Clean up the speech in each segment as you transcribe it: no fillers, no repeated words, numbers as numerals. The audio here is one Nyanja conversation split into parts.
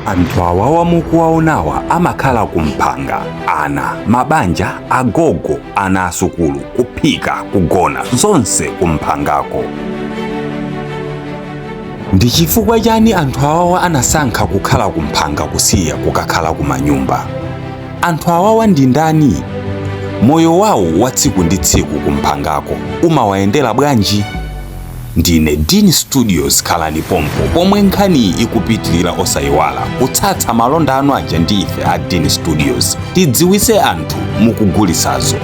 Anthu awawa mukuwaonawa amakhala kumphanga, ana, mabanja, agogo, ana asukulu, kuphika, kugona, zonse kumphangako. Ndi chifukwa chani anthu awawa anasankha kukhala kumphanga kusiya kukakhala kumanyumba? Anthu awawa ndi ndani? Moyo wawo wa tsiku ndi tsiku kumphangako umawayendera bwanji? Ndine Dini Studios, khalani pompo pomwe nkhani ikupitilira osayiwala kutsatsa malonda anu aja ndi ife a Dini Studios tidziwise anthu mukugulisazo.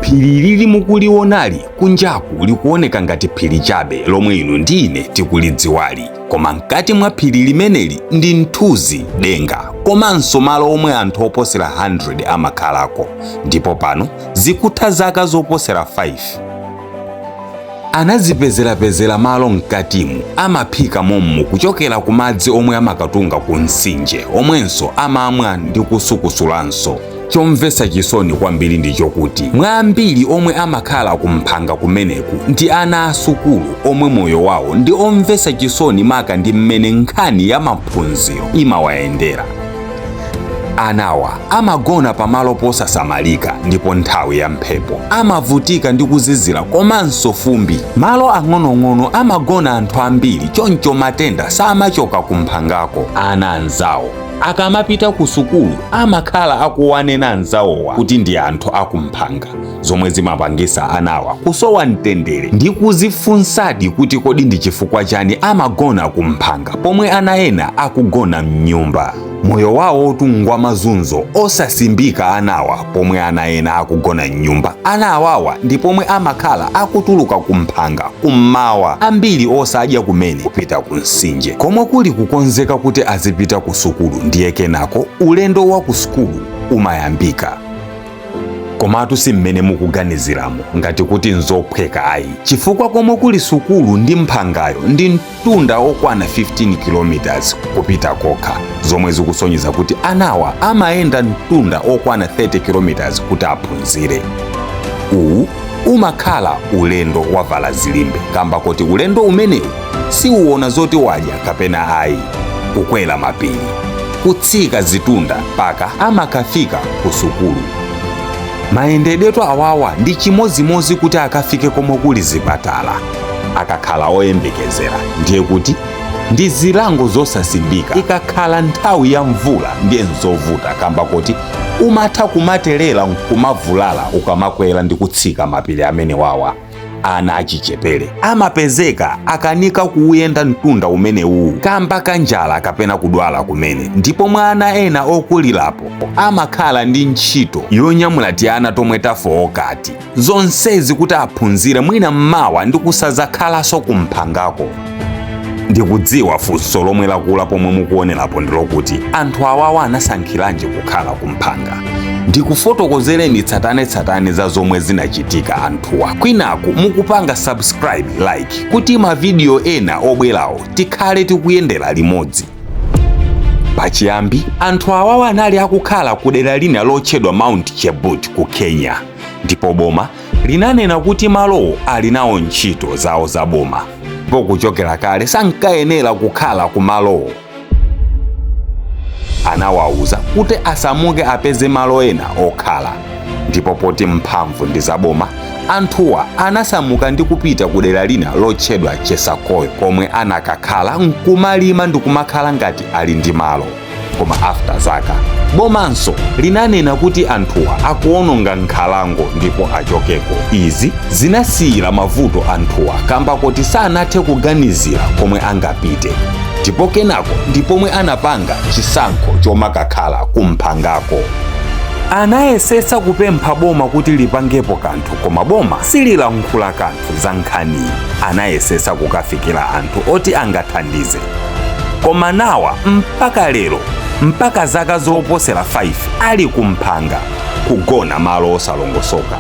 Phiri lili mukulionali kunjaku likuoneka ngati phiri chabe lomwe inu ndi ine tikulidziwali, koma mkati mwa phiri limeneli ndi nthuzi, denga, komanso malo omwe anthu oposera 100 amakhalako, ndipo pano zikutha zaka zoposera 5. Anazipezerapezera malo mkatimu, amaphika momwe kuchokera ku madzi omwe amakatunga ku mtsinje omwenso amamwa ndi kusukusulanso. Chomvetsa chisoni kwambiri ndi chokuti mwa ambiri omwe amakhala kumphanga kumeneku ndi ana asukulu omwe moyo wawo ndi omvetsa chisoni maka ndi mmene nkhani ya maphunziro imawayendera. Anawa amagona pamalo posasamalika ndipo nthawi ya mphepo amavutika ndi kuzizira komanso fumbi. Malo ang'onong'ono amagona anthu ambiri, choncho matenda samachoka kumphangako. Ana anzawo akamapita ku sukulu amakhala akuwanena anzawowa kuti ndi anthu akumphanga, zomwe zimapangisa anawa kusowa mtendere ndi kuzifunsadi kuti kodi ndi chifukwa chani amagona kumphanga pomwe ana ena akugona mnyumba. Moyo wawo otungwa mazunzo osasimbika anawa pomwe ana ena akugona mnyumba. Ana awawa ndi pomwe amakhala akutuluka kumphanga kummawa, ambiri osadya kumene kupita ku mtsinje komwe kuli kukonzeka kuti azipita ku sukulu, ndiye kenako ulendo wa ku sukulu umayambika. Komatu si mmene mukuganiziramo ngati kuti nzophweka ayi, chifukwa komwe kuli sukulu ndi mphangayo ndi mtunda okwana 15 km kupita kokha, zomwe zikusonyeza kuti anawa amayenda mtunda okwana 30 km kuti aphunzire. Uwu umakhala ulendo wavala zilimbe, kamba kuti ulendo umenewu siuwona zoti wadya kapena ayi. Kukwera mapiri, kutsika zitunda mpaka amakafika ku sukulu. Mayendedwetu awawa ndi chimozimozi kuti akafike komwe kuli zipatala. Akakhala oyembekezera ndiye kuti ndi zilango zosasimbika. Ikakhala nthawi ya mvula ndiye nzovuta, kamba kuti umatha kumaterera nkumavulala ukamakwera ndi kutsika mapiri amene wawa. Ana achichepere amapezeka akanika kuuyenda mtunda umenewu kamba kanjala kapena kudwala kumene, ndipo mwana ena okulirapo amakhala ndi ntchito yonyamula tiana tomwe tafookati, zonsezi kuti aphunzire mwina mmawa ndi kusadzakhalanso kumphangako. Ndikudziwa funso lomwe lakula pomwe mukuonerapo ndilokuti anthu awawa anasankhiranji kukhala kumphanga. Ndikufotokozereni tsatanetsatane za zomwe zinachitika anthuwa. Kwinaku mukupanga subscribe, like kuti mavidiyo ena obwerawo tikhale tikuyendera limodzi. Pachiyambi anthu awawa anali akukhala ku dera lina lotchedwa Mount Chebut ku Kenya, ndipo boma linanena kuti malowo ali nawo ntchito zawo za boma, ndipo kuchokera kale sankayenera kukhala ku malowo. Anawawuza kuti asamuke apeze malo ena okhala, ndipo poti mphamvu ndi zaboma, anthuwa anasamuka ndi kupita ku dera lina lotchedwa Chesakoyo komwe anakakhala nkumalima ndi kumakhala ngati ali ndi malo. Koma after zaka bomanso linanena kuti anthuwa akuononga nkhalango ndipo achokeko. Izi zinasiyira mavuto anthuwa kamba kuti sanathe kuganizira komwe angapite, ndipo kenako ndipomwe anapanga chisankho chomakakhala kumphangako. Anayesetsa kupempha boma kuti lipangepo kanthu, koma boma sililankhula kanthu za nkhani. Anayesetsa kukafikira anthu oti angathandize, koma nawa mpaka lero, mpaka zaka zoposera 5 ali kumphanga, kugona malo osalongosoka.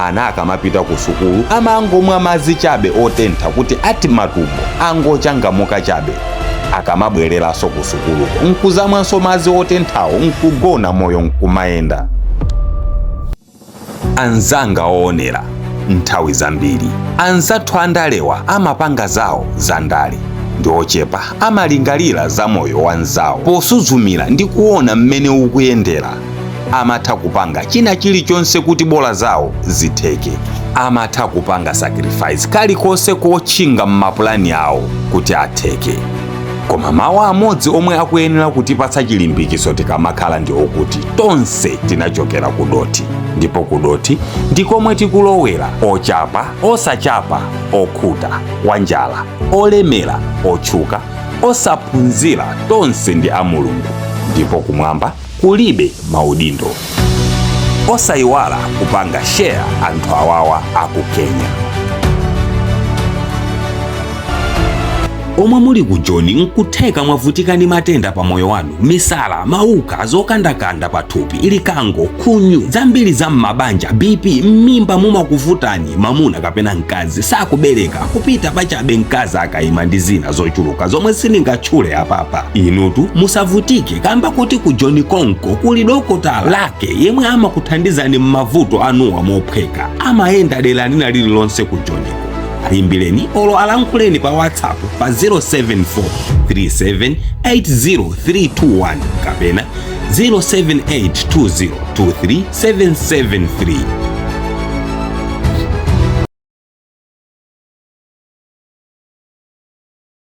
Ana akamapita ku sukulu amangomwa madzi chabe otentha kuti ati matumbo angochangamuka chabe. Akamabwereranso ku sukulu nkuzamwanso madzi otenthawo nkugona moyo nkumayenda. Anzanga oonera nthawi zambiri anzathu andalewa amapanga zawo za ndale, ndi ochepa amalingalira za moyo wanzawo posuzumira ndi kuona mmene ukuyendera. Amatha kupanga china chilichonse kuti bola zawo zitheke. Amatha kupanga sacrifice kalikonse kotchinga m'mapulani awo kuti atheke. Koma mawu amodzi omwe akuyenera kutipatsa chilimbikitso tikamakhala ndi okuti tonse tinachokera ku doti, ndipo ku doti ndikomwe tikulowera, ochapa, osachapa, okhuta, wanjala, olemera, otchuka, osaphunzira, tonse ndi a Mulungu, ndipo kumwamba kulibe maudindo. Osayiwala kupanga share anthu awawa aku Kenya. Omwe muli ku Joni nkutheka mwavutika ndi matenda pa moyo wanu, misala, mauka, zokandakanda pathupi, ilikango, khunyu, zambiri za m'mabanja, BP, m'mimba mumakuvutani, mamuna kapena mkazi sakubereka, kupita pachabe mkazi akayima ndi zina zochuluka zomwe sindingatchule apapa. Inutu musavutike kamba kuti ku Joni konko kuli dokotala lake yemwe amakuthandizani m'mavuto anuwa mophweka. Amayenda dera lina lililonse ku Joni. Ayimbireni olo alankhuleni pa WhatsApp pa 07437803321 kapena 07820237773.